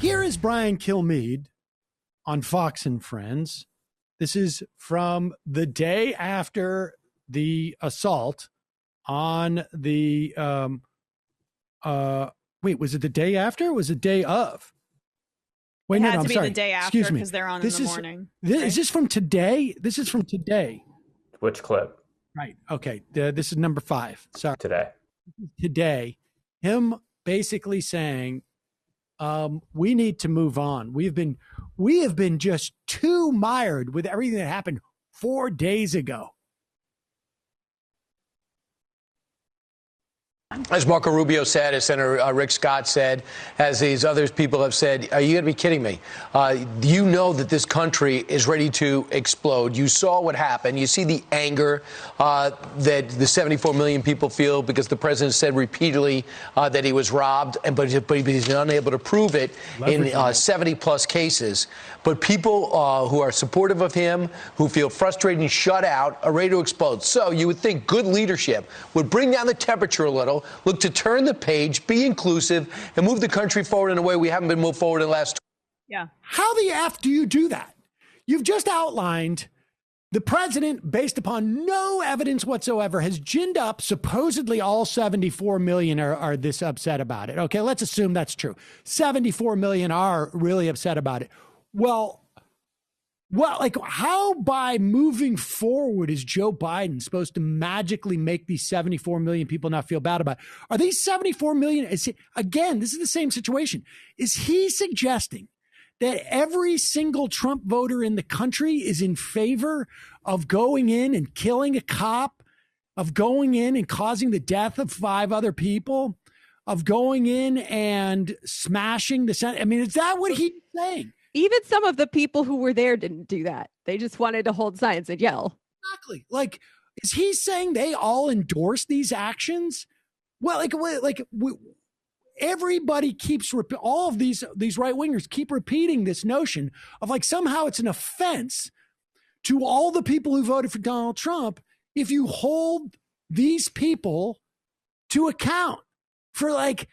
Here is Brian Kilmeade on Fox and Friends. This is from the day after the assault on the wait, was it the day after? Or was it day of? Wait, it had to be the day after because they're on in the morning. Is this from today? This is from today. Which clip? Right. Okay. This is number 5. Sorry. Today. Him basically saying, we need to move on. We have been just too mired with everything that happened 4 days ago. As Marco Rubio said, as Senator Rick Scott said, as these other people have said, are you going to be kidding me? You know that this country is ready to explode. You saw what happened. You see the anger that the 74 million people feel because the president said repeatedly that he was robbed, but he's unable to prove it in 70 plus cases. But people who are supportive of him, who feel frustrated and shut out, are ready to explode. So you would think good leadership would bring down the temperature a little, look to turn the page, be inclusive, and move the country forward in a way we haven't been moved forward in the last. Yeah. How the F do you do that? You've just outlined the president, based upon no evidence whatsoever, has ginned up supposedly all 74 million are this upset about it. Okay, let's assume that's true. 74 million are really upset about it. Well, like how by moving forward is Joe Biden supposed to magically make these 74 million people not feel bad about it? Are these 74 million? Again, this is the same situation. Is he suggesting that every single Trump voter in the country is in favor of going in and killing a cop, of going in and causing the death of 5 other people, of going in and smashing the Senate? I mean, is that what he's saying? Even some of the people who were there didn't do that. They just wanted to hold signs and yell. Exactly. Like, is he saying they all endorse these actions? Well, everybody keeps all of these right wingers keep repeating this notion of like somehow it's an offense to all the people who voted for Donald Trump if you hold these people to account for like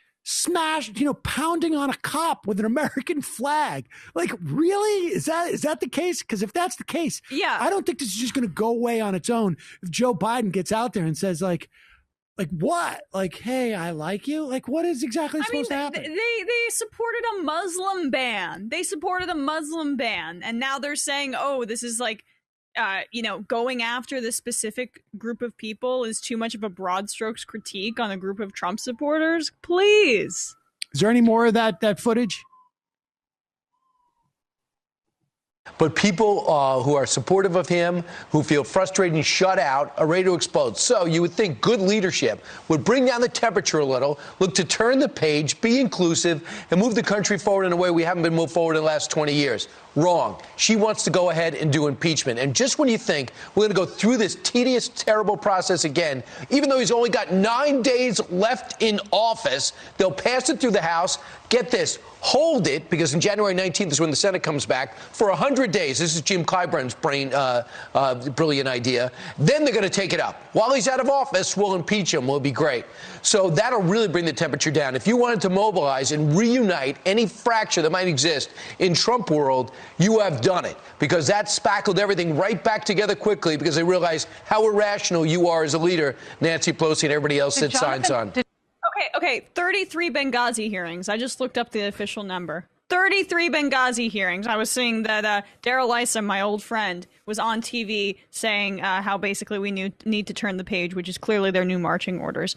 pounding on a cop with an American flag. Like, really? Is that the case? Because if that's the case, yeah, I don't think this is just going to go away on its own. If Joe Biden gets out there and says like what? Like, hey, I like you? Like, what is exactly supposed to happen? They supported a Muslim ban. And now they're saying, oh, this is like, going after this specific group of people is too much of a broad strokes critique on a group of Trump supporters. Please. Is there any more of that footage? But people who are supportive of him, who feel frustrated and shut out, are ready to explode. So you would think good leadership would bring down the temperature a little, look to turn the page, be inclusive, and move the country forward in a way we haven't been moved forward in the last 20 years. Wrong. She wants to go ahead and do impeachment. And just when you think we're going to go through this tedious, terrible process again, even though he's only got 9 days left in office, they'll pass it through the House. Get this, hold it, because on January 19th is when the Senate comes back, for 100 days. This is Jim Clyburn's brilliant idea. Then they're going to take it up. While he's out of office, we'll impeach him. We'll be great. So that'll really bring the temperature down. If you wanted to mobilize and reunite any fracture that might exist in Trump world, you have done it, because that spackled everything right back together quickly because they realize how irrational you are as a leader, Nancy Pelosi and everybody else that signs on. Okay. 33 Benghazi hearings. I just looked up the official number. 33 Benghazi hearings. I was seeing that Darrell Issa, my old friend, was on TV saying how basically we need to turn the page, which is clearly their new marching orders.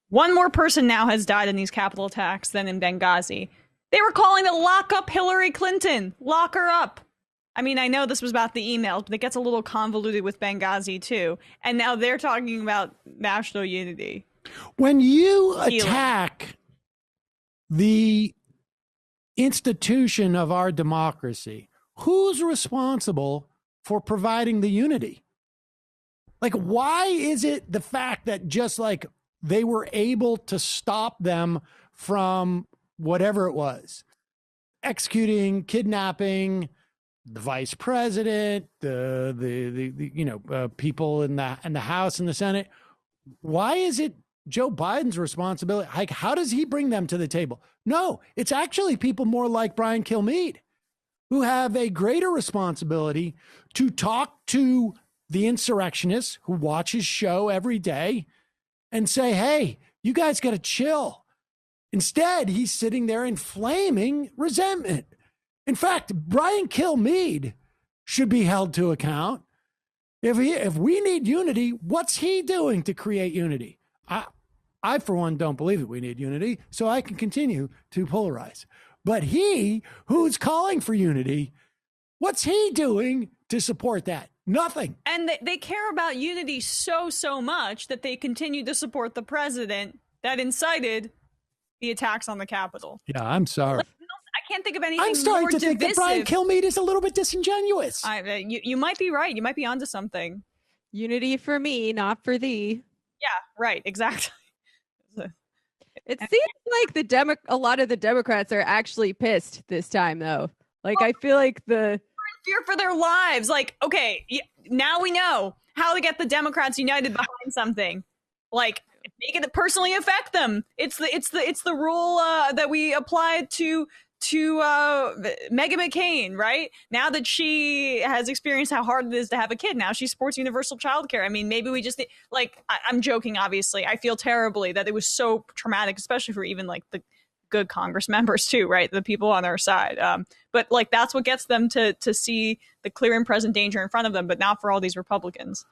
One more person now has died in these Capitol attacks than in Benghazi. They were calling to lock up Hillary Clinton. Lock her up. I mean, I know this was about the emails, but it gets a little convoluted with Benghazi, too. And now they're talking about national unity. When you attack the institution of our democracy, who's responsible for providing the unity? Like, why is it the fact that just like they were able to stop them from whatever it was, executing, kidnapping the vice president, the people in the House and the Senate? Why is it Joe Biden's responsibility. Like, how does he bring them to the table? No, it's actually people more like Brian Kilmeade who have a greater responsibility to talk to the insurrectionists who watch his show every day and say, hey, you guys got to chill. Instead, he's sitting there inflaming resentment. In fact, Brian Kilmeade should be held to account. If we need unity, what's he doing to create unity? I, for one, don't believe that we need unity, so I can continue to polarize. But he, who's calling for unity, what's he doing to support that? Nothing. And they care about unity so much that they continue to support the president that incited the attacks on the Capitol. Yeah, I'm sorry. I can't think of anything. I'm starting more to think that Brian Kilmeade is a little bit disingenuous. You might be right. You might be onto something. Unity for me, not for thee. Yeah, right. Exactly. It seems like a lot of the Democrats are actually pissed this time, though. Like, I feel like the fear for their lives. Like, okay, now we know how to get the Democrats united behind something. Like, make it personally affect them. It's the rule that we applied to Meghan McCain, right? Now that she has experienced how hard it is to have a kid, now she supports universal childcare. I mean, maybe we just I'm joking, obviously. I feel terribly that it was so traumatic, especially for even like the good Congress members too, right? The people on their side. But like that's what gets them to see the clear and present danger in front of them, but not for all these Republicans.